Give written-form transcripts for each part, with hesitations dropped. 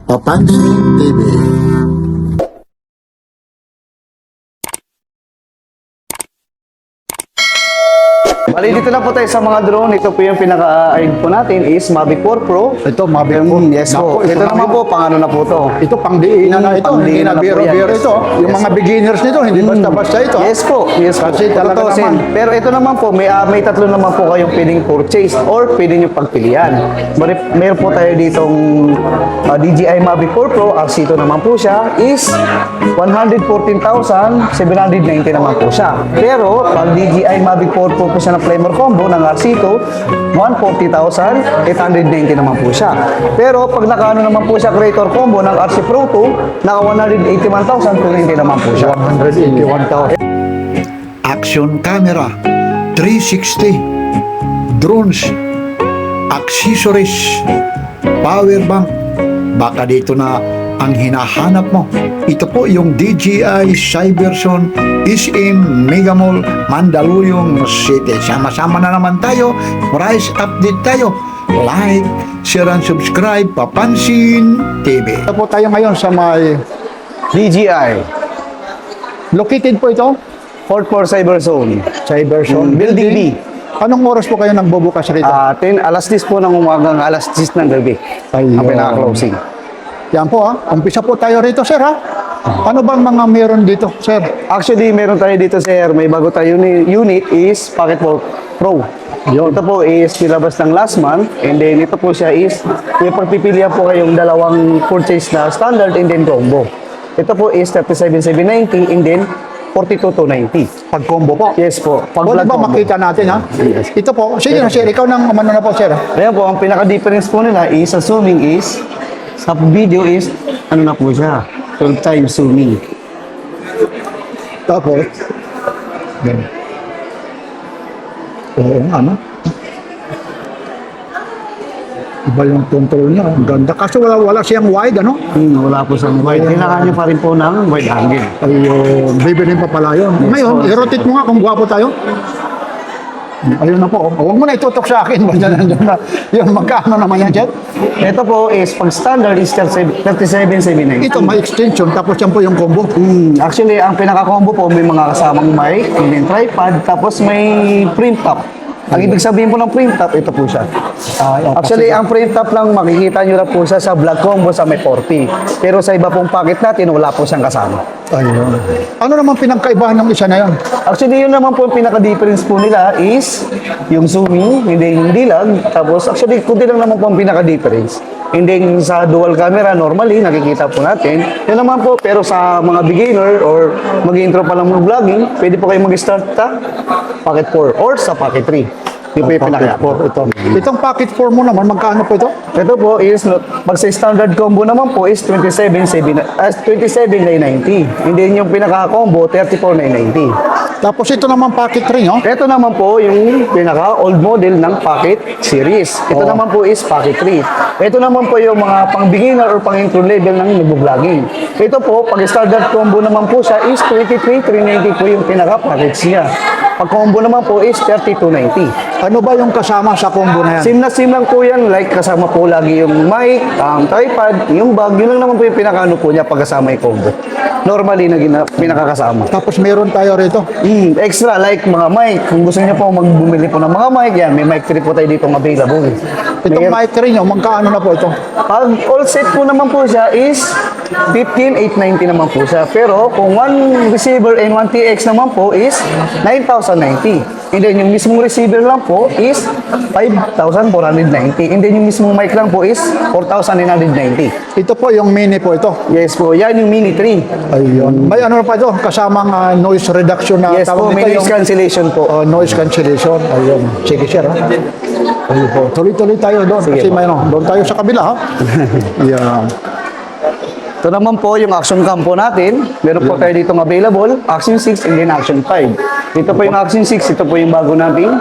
Papansin TV. Bali, dito na po tayo sa mga drone. Ito po yung pinaka-aid po natin is Mavic 4 Pro. Ito, Mavic 4. Yes po. Ito naman po, pang ano na po to. Ito, pang-diinan na ito. Hindi Pang-diinan na na po biro-biro yan. ito. Yung Yes. mga beginners nito, hindi basta-basta ito. Yes po. Yes po. Kasi talaga Totoo, naman. Sen. Pero ito naman po, may tatlo naman po kayong pwedeng purchase or pwede nyo pagpilian. Meron po tayo ditong DJI Mavic 4 Pro. RC2 naman po siya is 114,790 naman po siya. Pero pag DJI Mavic 4 Pro po siya na Flamer Combo ng RC2, 140,890 naman po siya. Pero pag nakaano naman po siya Creator Combo ng RC Pro 2, naka 181,290 naman po siya. 181,000. Action camera, 360, drones, accessories, power bank. Baka dito na ang hinahanap mo. Ito po yung DJI Cyberson is in Mega Mall, Mandaluyong City. Sama-sama na naman tayo. Price update tayo. Like, share, and subscribe. Papansin TV. Ito po tayo ngayon sa may DJI located po ito, Fort Fort Cyber Zone. Cyberson. Building B. Anong oras po kayo nagbubukas rito? Alas 10 po ng umaga hanggang alas 10 ng gabi. Ayun. Ang pinaka-closing. Yan po ha. Umpisa po tayo rito, sir ha. Ano bang mga meron dito, sir? Actually, meron tayo dito, sir. May bago tayo unit is Pocket Pro. Ito po is nilabas ng last month. And then ito po siya is may pagpipilian po kayong dalawang purchase na standard and then combo. Ito po is 37,790 and then 42,290. Pag-combo po. Yes po. Pag Pwede vlog ba combo. makita natin ha? Yes. Ito po, sige na sir, ikaw nang umano na po sir. Ayan po, ang pinaka-difference po nila is sa zooming is sa video is ano na po siya, 12 times zooming. Tapos, yan. Oo nga, no? Iba yung control niya. Ang ganda. Kaso wala siyang wide, ano? Wala po sa wide. Kailangan nyo pa rin po ng wide angle. Ayun, bibilin pa pala yun. Ngayon, i-rotate mo nga kung gwapo tayo. Ayun na po. Huwag mo na itutok sa akin. Yun, magkano naman yan, Chet? Ito po is pag standard is 37,790. Ito, may extension. Tapos yan po yung combo. Actually, ang pinaka-combo po may mga kasamang mic, and then tripod, tapos may print top. Ang ibig sabihin po ng print top, ito po siya. Actually, ang print top lang, makikita nyo na po siya sa vlog combo sa may 40. Pero sa iba pong packet natin, wala po siyang kasama. Ayun. Ano naman pinagkaibahan ng isa na yan? Actually, yun naman po yung pinaka-difference po nila is yung zooming, hindi yung dilag. Tapos, actually, kunti lang naman po ang pinaka-difference. And then, sa dual camera, normally, nakikita po natin. Yun naman po, pero sa mga beginner or mag-intro pa lang ng vlogging, pwede po kayo mag-start sa Pocket 4 or sa Pocket 3. Yun po yung pinaka-4. Itong packet 4 mo naman, magkano po ito? Ito po is, pag sa standard combo naman po is 27,990. And then yung pinaka-combo, 34,990. Tapos ito naman packet 3, no? Ito naman po yung pinaka-old model ng Pocket Series. Ito naman po is Pocket 3. Ito naman po yung mga pang-beginner or pang-intro level ng nag-vlogging. Ito po, pag standard combo naman po siya is 23,390 po yung pinaka-package niya. Pag combo naman po is 32,90. Ano ba yung kasama sa combo na yan? Sim na sim lang po yan. Like kasama po lagi yung mic, ang tripod, yung bag. Yun lang naman po yung pinaka-ano po niya pagkasama yung combo. Normally na pinakakasama. Tapos meron tayo rito. Extra like mga mic. Kung gusto niyo po magbumili po ng mga mic, yan, may mic 3 po tayo dito available. Itong mic 3 nyo, magkano na po ito? Pag all set po naman po siya is 15,890 naman po siya. Pero kung one receiver and one TX naman po is 9,090. And then yung mismong receiver lang po is 5,490. And then yung mismong mic lang po is 4,990. Ito po yung mini po ito. Yes po, yan yung Mini 3. Ayun. May ano pa ito? Kasamang noise reduction na Yes po, tawag may nito, noise cancellation po. noise cancellation. Ayun. Sige, sir. Ha? Ayun po. Tuloy-tuloy tayo doon. Sige Kasi po. may doon tayo sa kabila. Ha? Yan. Ito naman po yung action cam po natin. Meron po tayo ditong available, Action 6 and then Action 5. Ito po yung Action 6, ito po yung bago nating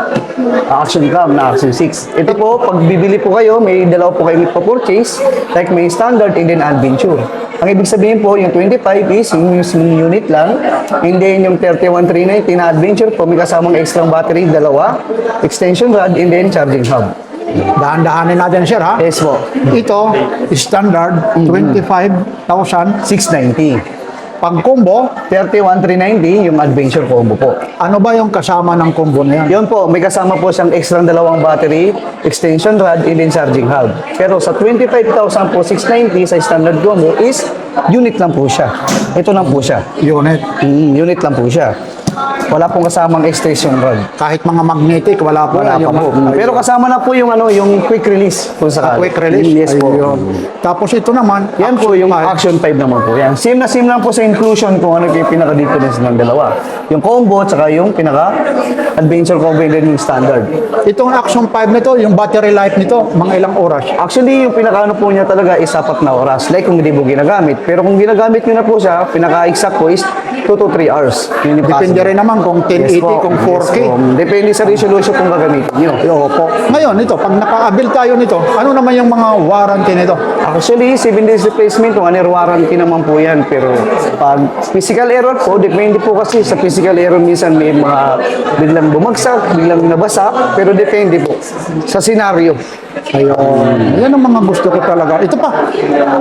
action cam na Action 6. Ito po, pag bibili po kayo, may dalawa po kayo purchase, like may standard and then adventure. Ang ibig sabihin po, yung 25 is yung mismong unit lang, and then yung 31,390 na adventure po, may kasamang extra battery, dalawa, extension rod, and then charging hub. Dahan-dahanin natin, sir, ha? Yes po. Ito, standard, 25,000. 690. Pag combo, 31,390 yung adventure combo po. ano ba yung kasama ng combo na yan? Yun po, may kasama po siyang extra dalawang battery, extension rod, and then charging hub. Pero sa 25,000 po, 690 sa standard combo is unit lang po siya. Ito lang po siya. Unit. Unit lang po siya. Wala pong kasamang extension rod. Kahit mga magnetic, wala po. Wala pa po. Pero kasama na po yung yung quick release kung sakali. Quick release. Yes po. Ayun. Tapos ito naman, Yan po yung five. Action 5 naman po. Yan. Same na same lang po sa inclusion kung ano yung pinaka-difference ng dalawa. Yung combo at saka yung pinaka-adventure combo and then yung standard. Itong Action 5 nito, yung battery life nito, mga ilang oras. Actually, yung pinaka-ano po niya talaga is 4 na oras. Like kung hindi mo ginagamit. Pero kung ginagamit nyo na po siya, pinaka-exact po is 2 to 3 hours. Yun yung Depende possible. rin naman kung 1080, Yes po. kung 4K. Yes po. Depende sa resolution kung gagamitin nyo. Opo. Ngayon, ito, pag naka-avail tayo nito, ano naman yung mga warranty nito? Actually, 7 days replacement, 1 year warranty naman po yan. Pero pag physical error po, depende po kasi sa physical error minsan may mga biglang bumagsak, biglang nabasa, pero depende po sa senaryo. Ayun. Yan ang mga gusto ko talaga. Ito pa.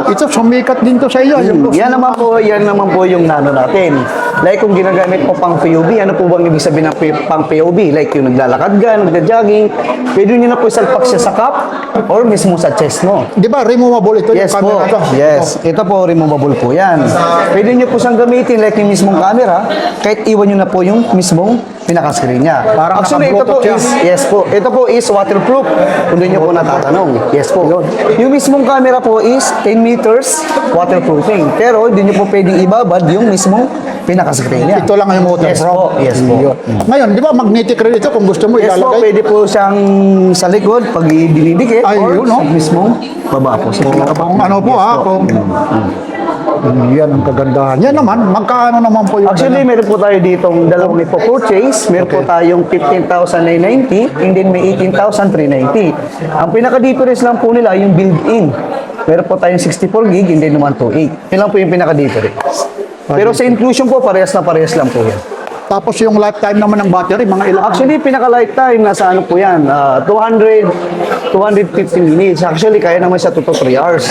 Ito, sumikat din to sa iyo. Yung Yan naman po yung nano natin. Like kung ginagamit mo pang POV, ano po bang ibig sabihin ng pang POV? Like yung naglalakad ka, nagja-jogging, pwede nyo na po isalpak siya sa cup or mismo sa chest mo. Di ba, removable ito Yes yung po. camera to? Yes. Ito po, removable po yan. Pwede nyo po siyang gamitin like yung mismong camera, kahit iwan nyo na po yung mismong pinaka-screen niya. Parang Actually, ito po naka-Bluetooth is, siya. yes po, ito po is waterproof. Kung doon nyo po natatanong. Yes po. Yung mismong camera po is 10 meters waterproofing. Pero hindi nyo po pwedeng ibabad yung mismong pinaka-screen niya. Ito lang yung motor Yes po. Yes po. Yun. Ngayon, di ba magnetic rin ito kung gusto mo Yes po, ilalagay? pwede po siyang sa likod pag dinidikit Ay, or yun, no? sa mismong baba po. Sa Kung ano po, ha? Kung... Yan ang kagandahan. Yan naman, magkaano naman po yung... Actually, meron po tayo ditong dalawang ipo-purchase. Meron po tayong 15,990 and then may 18,390. Ang pinaka-difference lang po nila yung built-in. Meron po tayong 64 gig and then 128. Yun lang po yung pinaka-difference. Pero sa inclusion po, parehas lang po yan. Tapos yung lifetime naman ng battery, mga ilang... Actually, pinaka-lifetime, nasa ano po yan, 250 minutes. Actually, kaya naman siya 2 to 3 hours.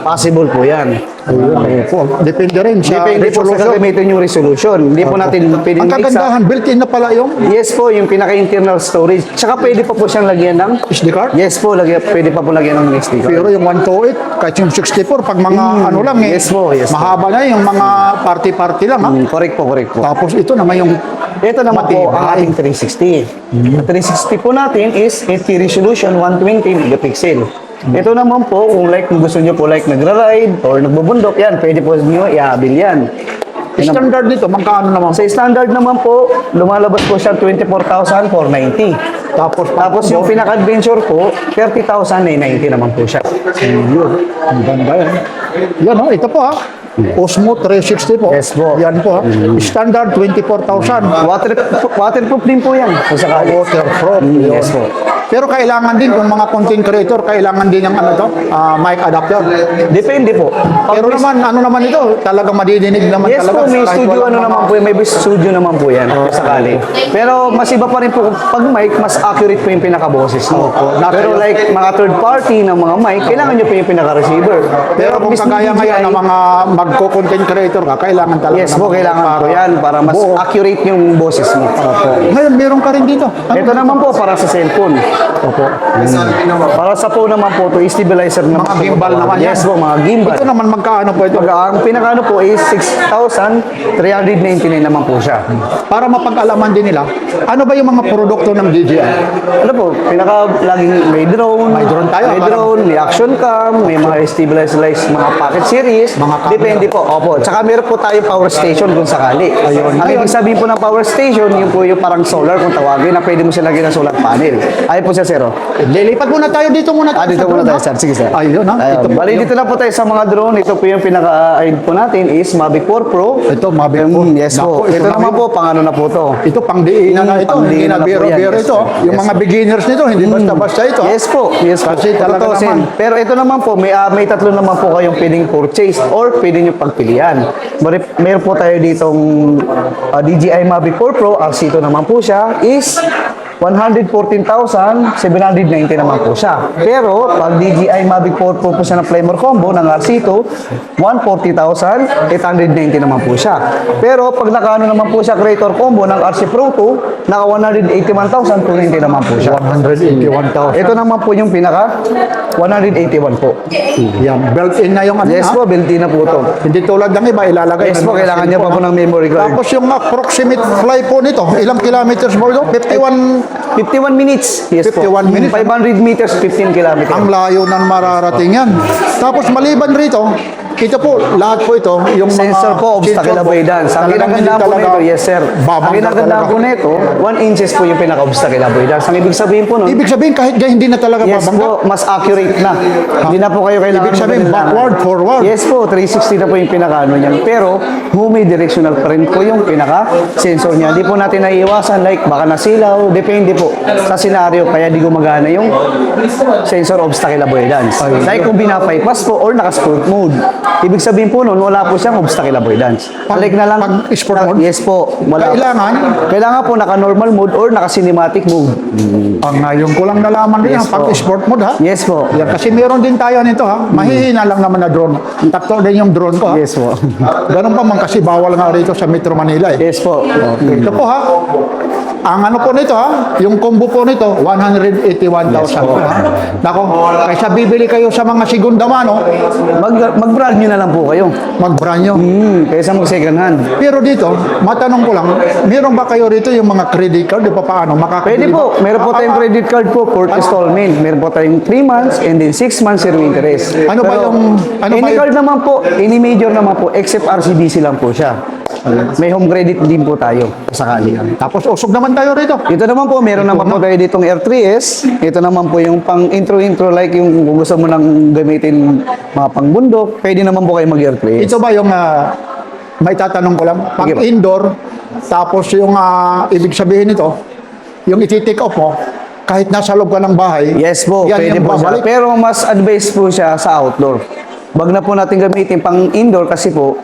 Possible po yan. Ayun po. Depende rin sa Depende po sa resolution. gagamitin yung resolution. Hindi po natin pwedeng Ang kagandahan, built-in na pala yung Yes po, yung pinaka-internal storage. Tsaka pwede pa po siyang lagyan ng... SD card. Yes po, pwede pa po lagyan ng SD card. Pero yung 128, kahit yung 64, pag mga ano lang eh, Yes po, yes po. mahaba na yung mga party-party lang ha. Correct po. Tapos ito naman yung Ito naman po ang matibay. ating 360. Ang 360 po natin is 8K resolution, 120 megapixel. Ito naman po, kung gusto nyo po nagra-ride or nagbubundok, yan, pwede po nyo i-abil yan. standard nito, magkano naman? Sa standard naman po, lumalabas po siya 24,490. Tapos yung pinaka-adventure po, 30,990 naman po siya. Yun. Ang ganda yan. Yan o, ito po ha. Osmo 360 po. Yes po. Yan po ha. Standard 24,000. Waterproof din po yan. Kung sakali. Waterproof. Yun. Yes po. Pero kailangan din kung mga content creator, kailangan din ng mic adapter. Depende po. Pero naman, ano naman ito, talagang madidinig naman Yes talaga. po, may Kahit studio walang naman po, may studio naman po yan. Kung sakali. Pero mas iba pa rin po, pag mic, mas accurate po yung pinaka-boses mo. Pero like mga third party ng mga mic, kailangan nyo po yung pinaka-receiver. Pero kung mismo kagaya DJI, ngayon ng mga magko-content creator ka, kailangan talaga. yes po, kailangan po yan para mas buo. accurate yung boses mo. Ngayon, meron ka rin dito. Ano? Ito naman po para sa cellphone. Opo. Para sa phone naman po, to stabilizer naman. Mga gimbal naman yan. Yes po, mga gimbal. Ito naman, magkaano po ito? Ang pinakaano po is 6,399 naman po siya. Para mapag-alaman din nila, ano ba yung mga produkto ng DJI? Ano po, laging may drone. May drone tayo, May parang- drone, may action cam, may mga stabilized mga pocket series. Mga camera. Depende po. Opo. Tsaka meron po tayo power station kung sakali. Ayun. Ang ibig sabihin po ng power station, yung po yung parang solar kung tawagin na pwede mo siya lagyan ng solar panel. Ayun po siya, zero. Lilipat muna tayo dito muna. Dito sa muna drone, tayo, ha? sir. Sige, sir. Ayun, ha? Ito po Bali, yung- dito na po tayo sa mga drone. Ito po yung pinaka-aid po natin is Mavic 4 Pro. Ito, Mavic 4. Yes po. Naku, Ito naman Mavic. po, pang ano na po to. Ito, pang-diinan na ito. Hindi Pang-diinan na na po yan. biro-biro Yes, ito. sir. Yung Yes, mga beginners nito, hindi basta-basta ito. Yes po. Yes po. Kasi talaga Totoo, naman. Pero ito naman po, may tatlo naman po kayong pwedeng purchase or pwede nyo pagpilian. Meron po tayo ditong DJI Mavic 4 Pro. Ang sito naman po siya is 114,790 naman po siya. Pero, pag DJI Mavic 4 Pro po siya ng Flymore Combo ng RC2, 140,890 naman po siya. Pero, pag nakaano naman po siya Creator Combo ng RC Pro 2, naka 181,290 naman po siya. 181,000. Ito naman po yung pinaka 181 po. Yan, built-in na yung ano Yes ha? po, built-in na po ito. Hindi tulad ng iba, ilalagay. Yes ng po, mga kailangan niya pa po cellphone, ng memory card. Tapos yung approximate fly po nito, ilang kilometers mo ito? 51, 51 minutes. Yes 51 po. minutes. 500 meters, 15 kilometers. ang layo ng mararating yan. Tapos maliban rito, ito po, lahat po ito, yung Sensor mga po, obstacle sensor po, avoidance. Ang talagang ginaganda hindi po talaga nito, yes sir. Ang babangga ginaganda talaga. po nito, 1 inches po yung pinaka-obstacle avoidance. Ang ibig sabihin po nun, Ibig sabihin, kahit hindi na talaga yes babangga. po, mas accurate na. Hindi na po kayo kailangan. Ibig sabihin, magkailangan. backward, forward. Yes po, 360 na po yung pinaka-ano niyan. Pero, directional pa rin po yung pinaka-sensor niya. Hindi po natin naiiwasan, like baka nasilaw, depende po sa senaryo, kaya di gumagana yung sensor obstacle avoidance. Like kung binabypass po or naka-sport mode. Ibig sabihin po nun, wala po siyang obstacle avoidance. Like na lang, pag sport mode? yes po, wala. Kailangan po naka-normal mode or naka-cinematic mode. Ang ngayon ko lang nalaman din, Yes ang pag po. sport mode ha. Yes po. Yan, kasi meron din tayo nito ha. Mahihina lang naman na drone. Tatlo din yung drone ko ha. Yes po. Ganun pa man kasi bawal nga rito sa Metro Manila eh. Yes po. Ito po ha. Ang ano po nito ha, yung combo po nito, 181,000 po ha. Nako, kaysa bibili kayo sa mga segunda mano, Mag-brand nyo na lang po kayo. mag-brand nyo. Kaysa mag-second hand. Pero dito, matanong ko lang, meron ba kayo rito yung mga credit card? Di pa paano? Pwede po. Meron po tayong credit card po for installment. Meron po tayong 3 months and then 6 months zero interest. Ano ba yung- ano ba any yung- card naman po, any major naman po, except RCBC lang po siya. May home credit din po tayo sakali. Tapos usog naman tayo rito. Ito naman po, meron naman po tayo ditong R3S. Ito naman po yung pang intro like yung kung gusto mo nang gamitin mga pangbundok, pwede naman po kayo mag-R3S. Ito ba yung, may tatanong ko lang, pag Sige po. indoor, tapos yung ibig sabihin nito, yung iti-take off mo, kahit nasa loob ka ng bahay, Yes po, yan pwede yung po siya. babalik. Pero mas advice po siya sa outdoor. Wag na po natin gamitin pang indoor kasi po,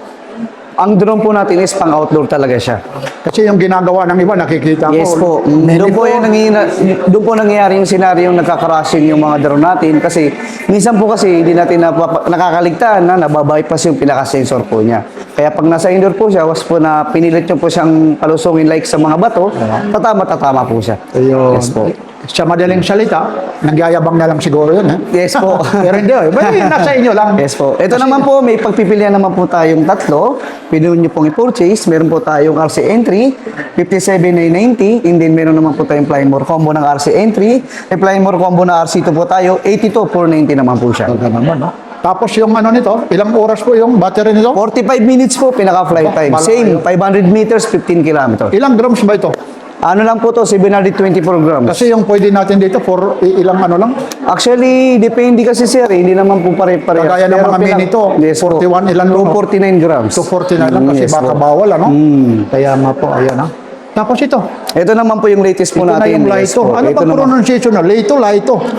ang drone po natin is pang outdoor talaga siya. Kasi yung ginagawa ng iba, nakikita ko. Yes po. Doon po nangyayari yung senaryo nagka-crashing yung mga drone natin kasi minsan po kasi hindi natin nakakaligtaan na nababypass yung pinaka-sensor po niya. Kaya pag nasa indoor po siya, was po na pinilit nyo po siyang palusungin like sa mga bato, tatama po siya. Ayun. Yes po. Sa madaling salita, nagyayabang na lang siguro yun. Yes po. Pero hindi, nasa inyo lang. Yes po. Ito naman po, may pagpipilian naman po tayong tatlo. Pwede nyo pong i-purchase. Meron po tayong RC Entry, 57,990. And then meron naman po tayong Flymore Combo ng RC Entry. May Flymore Combo na RC2 po tayo, 82,490 naman po siya. Naman, no? Tapos yung ano nito, ilang oras po yung battery nito? 45 minutes po, pinaka-flight time. Same, 500 meters, 15 kilometers. Ilang grams ba ito? Ano lang po to, 724 grams. Kasi yung pwede natin dito for ilang ano lang? Actually, depende kasi sir, hindi naman po pare-pare. Kagaya ng mga mini to, 41 ilan lang, no? 249 grams. 249 lang kasi Yes baka po. bawal ano? Kaya nga po, ayan ha. Tapos ito, Ito naman po yung latest po ito na natin. yung Yes Lito. po, Ano ito ba naman. pronunciation na? Lito.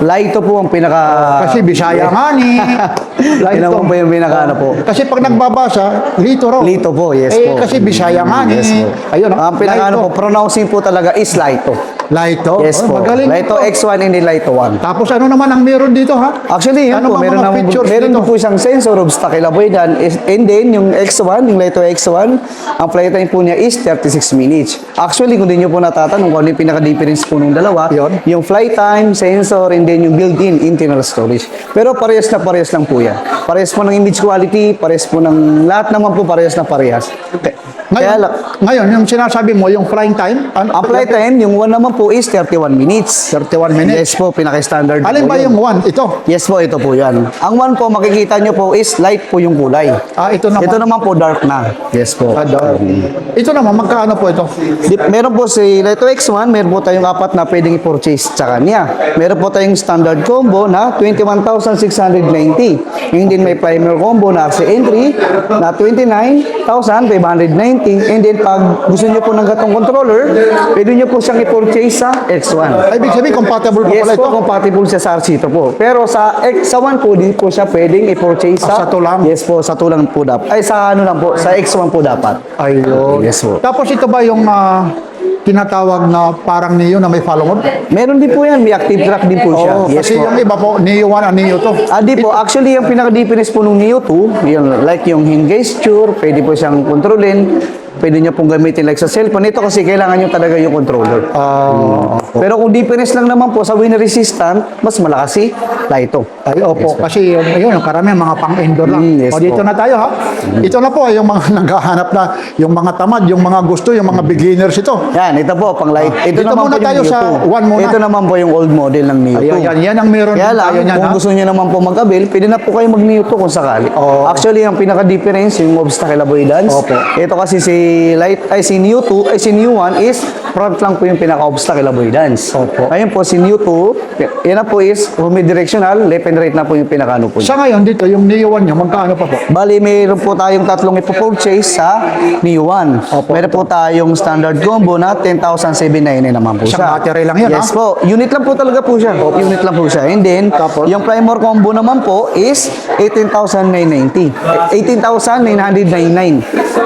Lito po ang pinaka... Kasi Bisaya nga ni. Ito naman po yung pinaka ano po. Kasi pag nagbabasa, Lito raw. Lito po, yes po. Kasi Bisaya nga ni. Yes po. Ayun, Ang pinaka ano Lito. po, pronouncing po talaga is Lito. Lito. Yes po. Magaling Lito ito. X1 and then Lito 1. Tapos ano naman ang meron dito ha? Actually, yun Ano po, ba meron mga naman features meron dito? po isang sensor obstacle avoidance and then yung X1, yung Lito X1, ang flight time po niya is 36 minutes. Actually, kung di nyo po natatanong kung ano yung pinaka-difference po ng dalawa, Yun. yung flight time, sensor, and then yung built-in internal storage. Pero parehas na parehas lang po yan. Parehas po ng image quality, parehas po ng lahat naman po parehas na parehas. Kaya lang, Ngayon, yung sinasabi mo, yung flying time, ang flight time, yung 1 naman po is 31 minutes. 31 minutes. Yes po, pinaka-standard Alin po ba yun. yung 1? Ito. Yes po, ito po yan. Ang 1 po, makikita nyo po is light po yung kulay. Ito naman. Ito naman po, dark na. Yes po. Dark. Ito naman, magkano po ito? Meron po si Lito X1, meron po tayong apat na pwedeng i-purchase sa kanya. Meron po tayong standard combo na 21,690. And then may primer combo na RC entry na 29,590. And then pag gusto nyo po ng gatong controller, pwede nyo po siyang i-purchase sa X1. Ay, ibig sabihin, compatible pa Yes pala ito. po, compatible siya sa RC2 po. Pero sa X1 po, di po siya pwedeng i-purchase Sa tulang? Yes po, sa tulang po dapat. Ay, sa ano lang po, sa X1 po dapat. Ayun. Yes po. Tapos ito ba yung tinatawag na parang Neo na may follow-on? Meron din po yan, may active track din po siya. Oo, Yes kasi po. yung iba po, Neo 1 and Neo 2. Di po, actually, yung pinaka-difference po nung Neo 2, yun, like yung hand gesture, pwede po siyang kontrolin, pwede nyo pong gamitin like sa cellphone. Ito kasi kailangan nyo talaga yung controller. Pero kung difference lang naman po sa wind resistant, mas malakas si Lito. Ay, opo. Kasi yun, yung karamihan mga pang-indoor lang. Yes O dito po. na tayo ha. Ito na po yung mga naghahanap na, yung mga tamad, yung mga gusto, yung mga beginners ito. Yan, ito po, pang light. Ito Dito naman muna po yung tayo Neo sa 2. one muna. Ito naman po yung old model ng Neo 2. Ayan, yan ang meron Kaya din lang, tayo niyan kung ha. gusto nyo naman po mag-avail, pwede na po kayo mag-Neo 2 kung sakali. Oo. Actually, ang pinaka-difference, yung obstacle avoidance. Opo. Ito kasi si Neo 2, si Neo 1 is front lang po yung pinaka-obstacle avoidance. Opo. Ngayon po, si Neo 2, yan na po is unidirectional, left and right na po yung pinaka-ano po. Sa ngayon dito, yung Neo 1 nyo, magkano pa po? Bali, mayroon po tayong tatlong ipopurchase sa Neo 1. Opo. Meron po tayong standard combo na 10,799 naman po Isang siya. battery lang yun, Yes ha? po. Unit lang po talaga po siya. Unit lang po siya. And then, Tapos? yung Primor combo naman po is 18,990. 18,999.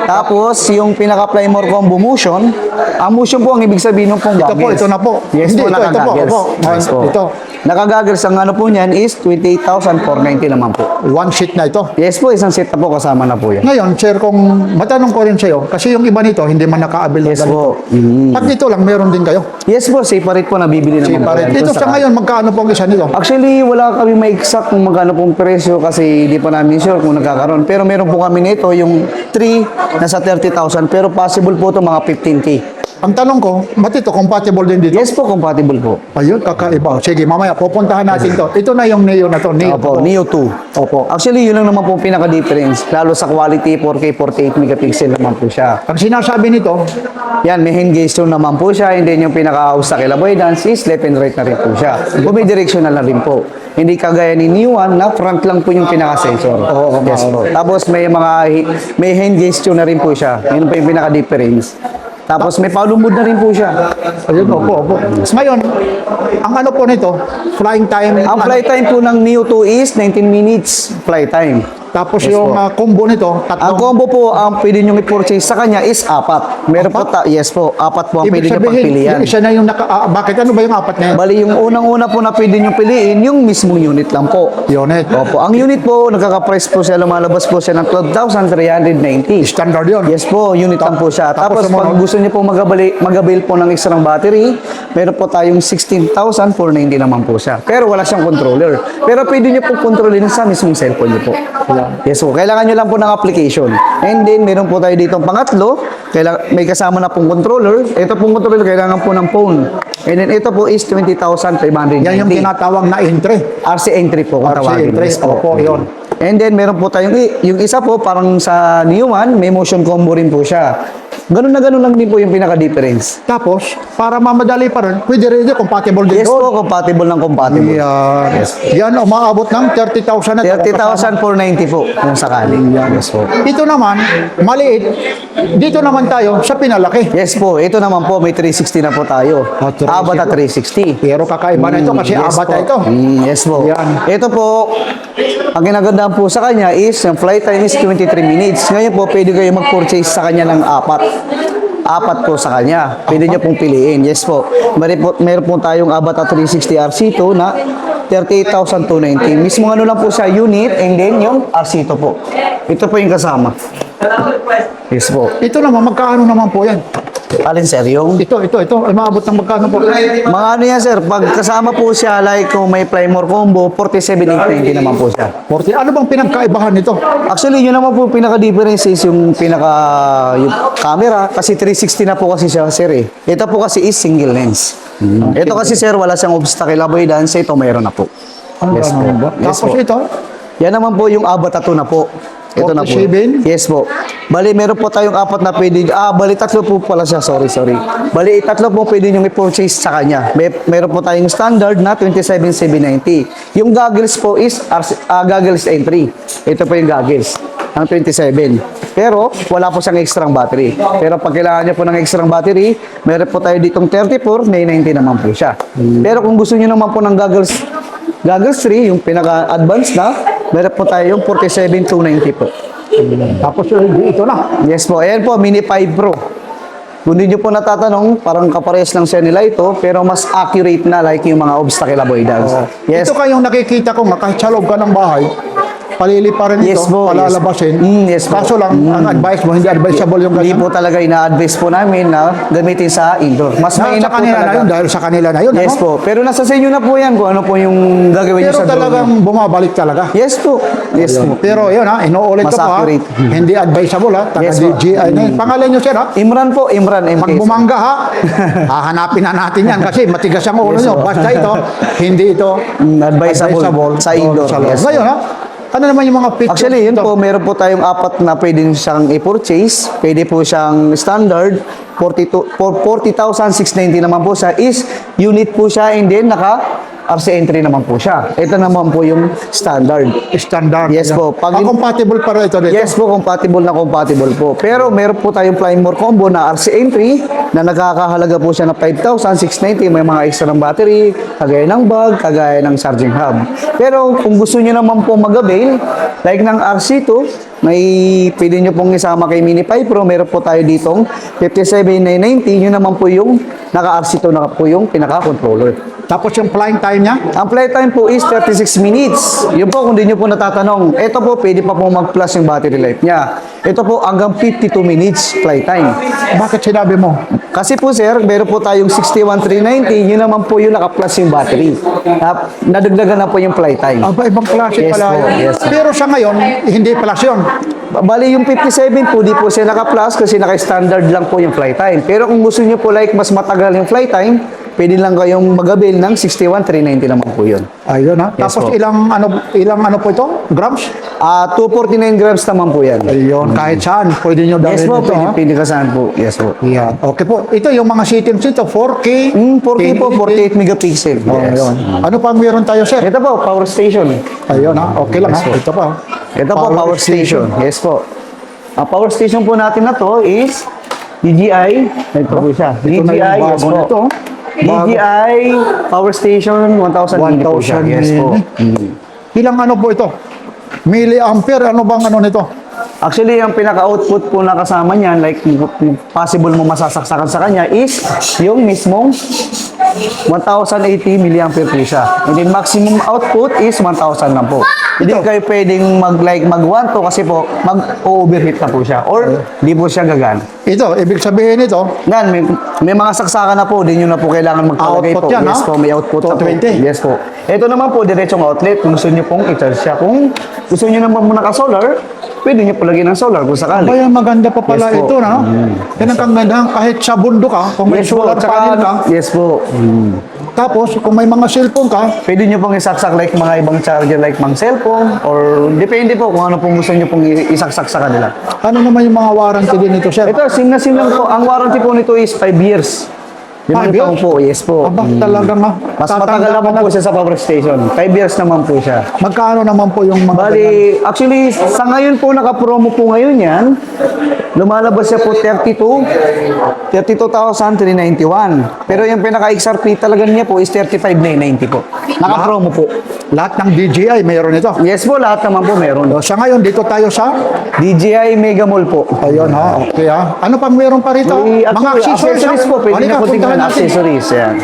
Tapos, yung pinaka-Primor combo motion, ang motion po, ang ibig sabihin ng pong Ito po, goggles. ito na po. Yes Hindi, po, ito po, naka-goggles. opo. Yes po. Ito. Naka-goggles, ang ano po niyan is 28,490 naman po. One sheet na ito. Yes po, isang set na po kasama na po yan. Ngayon, sir, kung matanong ko rin sa'yo, kasi yung iba nito, hindi man naka-avail ng Yes ganito. po. Mhm. Pag dito lang, meron din kayo. Yes po, separate po nabibili naman po yan. Ito Kung sa sakali. ngayon, magkano po ang isa nito? Actually, wala kami ma-exact kung magkano pong presyo kasi hindi pa namin sure kung nagkakaroon. Pero meron po kami nito, yung 3 nasa 30,000 pero possible po ito mga 15K. Ang tanong ko, ba't ito compatible din dito? Yes po, compatible po. Ayun, kakaiba. Sige, mamaya, pupuntahan natin to. Ito na yung Neo na to. Neo. Opo, Neo 2. Opo. Actually, yun lang naman po pinaka-difference. Lalo sa quality, 4K, 48 megapixel naman po siya. Ang sinasabi nito, Yan, may hand gesture naman po siya. And then yung pinaka-obstacle avoidance is left and right na rin po siya. Directional na rin po. Hindi kagaya ni Neo 1 na front lang po yung pinaka-sensor. Oo, Yes po. Tapos may may hand gesture na rin po siya. Yun po yung pinaka-difference. Tapos may follow mode na rin po siya. ayun, opo. Ngayon, ang ano po nito, flying time. Ang flight time po ng Neo 2 is 19 minutes flight time. Tapos Yes yung po. combo nito, Ang tatlong. combo po, ang pwede nyo i-purchase sa kanya is 4. Meron po, yes po, 4 po ang pwede nyo pagpilian. yung isa na yung bakit ano ba yung apat na yan? Bali, yung unang-una po na pwede nyo piliin, yung mismong unit lang po. Unit. Opo, ang unit po, nagkaka-price po siya, lumalabas po siya ng 12,390. Standard yun. Yes po, unit lang po siya. Tapos Tapos pag sumunod? gusto niyo po mag-avail po ng extra battery, meron po tayong 16,490 naman po siya. Pero wala siyang controller. Pero pwede niyo po kontrolin sa mismong cellphone niyo po. Yes po, kailangan niyo lang po ng application. And then, meron po tayo dito pangatlo, may kasama na pong controller. Ito pong controller, kailangan po ng phone. And then, ito po is 20,590. Yan yung tinatawag na entry. RC entry po, kung RC tawagin. entry. Yes po. Opo, yun. And then, meron po tayong, yung isa po, parang sa Neo 1, may motion combo rin po siya. Ganun na ganun lang din po yung pinaka-difference. Tapos, para mamadali pa rin, pwede rin din, compatible din Yes doon. po, compatible ng compatible. Yan. Yan, umaabot ng 30,000 na. 30,490 po, kung sakali. Yes po. Ito naman, maliit. Dito naman tayo sa pinalaki. Yes po, ito naman po, may 360 na po tayo. 360. Abata 360. Pero kakaiba na ito kasi Yes abata po. ito. Yes po. Yan. Ito po, ang ginagandaan po sa kanya is, yung flight time is 23 minutes. Ngayon po, pwede kayo mag-purchase sa kanya ng 4 po sa kanya. Pwede niyo pong piliin. Yes po. Meron po tayong Abata 360 RC2 na 38,290. Mismo ano lang po sa unit and then yung RC2 po. Ito po yung kasama. Yes po. Ito naman, magkaano naman po yan? Alin sir, yung Ito, ay maabot ng magkano po? mga ano yan sir, pag kasama po siya like kung may Primor combo, 47,890 naman po siya. 40. Ano bang pinagkaibahan nito? Actually, yun naman po pinaka-difference is yung yung camera kasi 360 na po kasi siya sir eh. Ito po kasi is single lens. Ito kasi sir, wala siyang obstacle avoidance. Ito mayroon na po. Yes po. Ano ba? Yes Tapos po. ito, Yan naman po yung Abata 2 na po. Ito na po. 47? Yes po. Bali, meron po tayong apat na pwede. Bali, tatlo po pala siya. Sorry. Bali, tatlo po pwede nyo i-purchase sa kanya. Meron po tayong standard na 27,790. Yung goggles po is goggles entry. Ito po yung goggles. Ang 27. Pero, wala po siyang extra battery. Pero pag kailangan nyo po ng extra battery, meron po tayo ditong 34,990 naman po siya. Pero kung gusto nyo naman po ng goggles 3, yung pinaka-advanced na, meron po tayo yung 47,290 po. Tapos ito na. Yes po. Ayan po, Mini 5 Pro. Kung hindi nyo po natatanong, parang kaparehas lang siya nila ito, pero mas accurate na like yung mga obstacle avoidance. Yes. Ito kayong nakikita ko nga, kahit sa loob ka ng bahay, palili pa rin Yes ito, po, palalabasin. yes po. Kaso lang, ang advice mo, hindi advisable yung Hindi ganyan. po talaga ina-advise po namin na gamitin sa indoor. Mas Sa mainam po kanila na talaga. yun, dahil sa kanila na yun. Yes ano? po. Pero nasa sa inyo na po yan kung ano po yung gagawin nyo Pero sa drone. talagang bumabalik talaga. Yes po. Yes po. Pero yun ha, inuulit Mas ko pa ha, accurate. hindi advisable ha, taga Yes po. DJI na yun. Pangalan nyo sir ha, Imran po, Imran MK. pag bumangga ha, hahanapin na natin yan kasi matigas ang ulo Yes nyo. po. Basta ito, hindi ito Advisable sa indoor. Sa loob. Yes po. Ngayon ha, ano naman yung mga features? Actually, yun dito? po, meron po tayong apat na pwede siyang i-purchase. Pwede po siyang standard, 40,690 naman po siya is unit po siya and then naka RC entry naman po siya. Ito naman po yung standard. Standard. Yes po. Pag- compatible para ito dito. Yes po, compatible po. Pero meron po tayong Plymore combo na RC entry na nagkakahalaga po siya na 5,690. May mga extra ng battery, kagaya ng bag, kagaya ng charging hub. Pero kung gusto niyo naman po mag-avail, like ng RC2, may pwede nyo pong isama kay Mini 5 Pro. Meron po tayo ditong 57,990. Yun naman po yung naka-RC2 na po yung pinaka-controller. Tapos yung flying time niya, Ang flight time po is 36 minutes. Yun po, kung di nyo po natatanong. Ito po, pwede pa po mag-plus yung battery life niya. Ito po, hanggang 52 minutes flight time. bakit sinabi mo? Kasi po sir, meron po tayong 61,390. Yun naman po yung naka-plus yung battery. Nadagdagan na po yung flight time. Aba, ibang klase Yes pala po, yun. yes po. Pero sa ngayon, hindi plus yun. Bali yung 57 po, di po siya naka-plus kasi naka-standard lang po yung flight time. Pero kung gusto nyo po like mas matagal yung flight time, pwede lang kayong mag-avail ng 61,390 naman po yun. Ayun ha. Yes Tapos po. ilang ano po ito? Grams? 249 grams naman po yan. Ayun, kahit saan. Pwede nyo dalhin Yes po, ito ha. pwede kasaan po. Yes po. Yeah. Okay po. Ito yung mga settings nito, 4K. 4K po, 48 megapixel. Oh, Yes. ayun. Ano pa meron tayo, sir? Ito po, power station. Ayun ha. Okay lang Yes ha. po. Ito pa. Ito po, power station. Yes po. Ang power station po natin na to is DJI. Ito po siya. Ito na yung DJI, bago yes po. nito. DJI Power Station 1,000 mili po siya. 1,000 Yes po. mili. Ilang ano po ito? Milliampere, ano bang ano nito? Actually, ang pinaka-output po na kasama niyan, like possible mo masasaksakan sa kanya is yung mismong 1,080 milliampere po siya. And then maximum output is 1,000 lang po. Hindi kayo pwedeng mag-1 to kasi po mag-overheat na po siya or hindi po siya gagana. Ito, ibig sabihin ito, Yan, may mga saksakan na po, di nyo na po kailangan magpalagay Output po. yan, Yes ha? po, may output na po. 220. Yes po. Ito naman po, diretsong outlet. Kung gusto nyo pong i-charge siya. Kung gusto nyo naman po naka-solar, pwede nyo po lagyan ng solar kung sakali. Kaya maganda pa pala Yes po. ito, no? Yan ang kagandahan kahit sa bundok ka, kung may Yes po, solar tsaka, panel ka, yes po. tapos kung may mga cellphone ka, Pwede nyo pong isaksak like mga ibang charger like mga cellphone or depende po kung ano pong gusto nyo pong isaksak sa kanila. ano naman yung mga warranty din ito, sir? Ito, sim na sim lang po. Ang warranty po nito is 5 years. 5 Limang taon years? po, yes po. Aba, talagang Mas matagal naman po siya sa power station. 5 years naman po siya. Magkano naman po yung mga ganyan? Bali, actually, sa ngayon po, naka-promo po ngayon yan. Lumalabas siya po 32,391. Pero yung pinaka-XRP talaga niya po is 35,990 po. Naka-promo po. Lahat ng DJI mayroon ito. Yes po, lahat naman po meron. So, sa ngayon, dito tayo sa, DJI Mega Mall po. ayun ha, okay ha. Ano pang meron pa rito? Mga accessories po, pwede Halika, na po tingnan puntahan natin. accessories. Yan.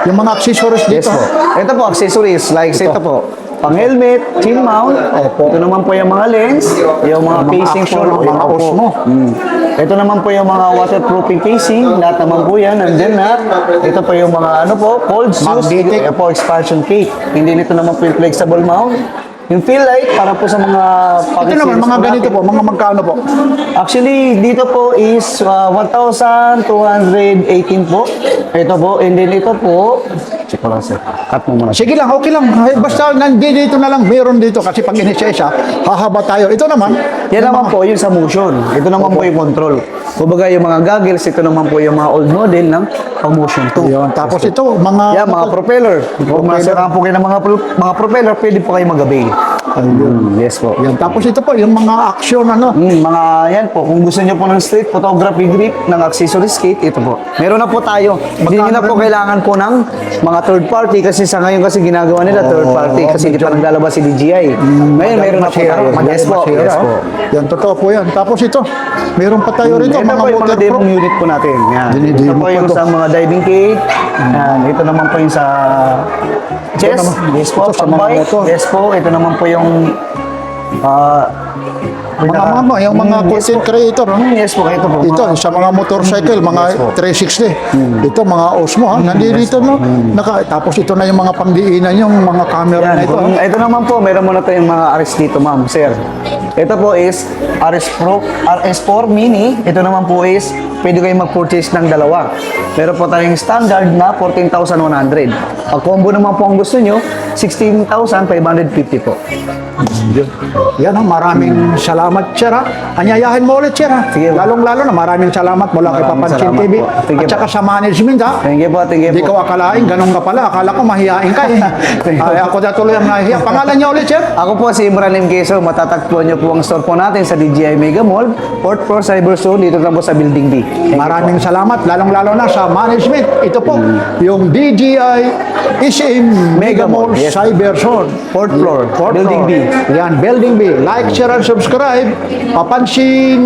Yung mga accessories Yes dito. po. Ito po, accessories. Like ito po. Pang helmet, chin mount. Ito naman po yung mga lens, yung mga casing action, po. mga Opo. Osmo. Ito naman po yung mga waterproofing casing, lahat naman po yan. And then ito po yung mga ano po, cold shoes, Magnetic. po expansion cake. Hindi nito naman po yung flexible mount. Yung fill light, para po sa mga Ito naman, mga ganito po, mga magkano po? Actually, dito po is 1,218 po. Ito po. And then ito po, Check ko lang, sir. Cut mo muna. Sige lang, okay lang. Ay, basta nandito na lang, meron dito. Kasi pag inisa-isa, hahaba tayo. Ito naman. Yan naman po yung sa motion. Ito naman po yung control. Kumbaga yung mga goggles, ito naman po yung mga old model ng motion 2. Yun. Tapos ito, mga... Yan, mga propeller. Kung masaraan po kayo ng mga propeller, pwede po kayo mag-avail. Yes po. Yan. Tapos ito po, yung mga action, ano. Mga yan po, kung gusto niyo po ng street photography grip ng accessories kit, ito po. Meron na po tayo. Hindi niyo na po kailangan po ng mga third party kasi sa ngayon kasi ginagawa nila third party kasi hindi pa naglalabas si DJI. Ngayon meron na po tayo. Yes po. Yes po. Yan, totoo po yan. Tapos ito, meron pa tayo rito, Ito mga po yung mga waterproof. demo unit po natin. Yan. Dinidemo Ito po pa yung to. sa mga diving kit. Yan. Ito naman po yung sa chest. naman. Yes po. Ito sa mga Pambike. motor. Yes po. Ito naman po yung Yung mga content creator, no? Yes po. Ito po. Ito, sa mga motorcycle, mga 360. Ito, mga Osmo, ha? Nandito, no? Tapos ito na yung mga pangdiinan, yung mga camera Yan, na ito. kung, ito naman po, meron muna tayong mga RS dito, ma'am, sir. Ito po is RS4 Mini. Ito naman po is, pwede kayong mag-purchase ng dalawa. Meron po tayong standard na 14,100. Pag combo naman po ang gusto nyo, 16,550 po. Yan, ha? Maraming salamat, Sir, ha? Anyayahin mo ulit, Sir, ha? Sige, ma'am. Lalong-lalo na maraming salamat mula kay Maraming Papansin salamat TV. po. Sige, At saka sa management, ha? Thank you po, thank you Hindi po. ko akalain, ganun ka pala. Akala ko mahihain ka, eh. Ay, ako na tuloy ang nahihiya. Pangalan niya ulit, Sir? Ako po si Imran M. Quezon. Matatagpuan niyo po ang store po natin sa DJI Mega Mall, 4th floor Cyber Zone, dito lang po sa Building B. Thank you po. Maraming salamat, lalong-lalo na sa management. Ito po, yung DJI SM Mega Mall Yes. Cyber Zone. 4th floor, Fourth Building floor. B. Yan, Building B. Like, share, and subscribe. Papansin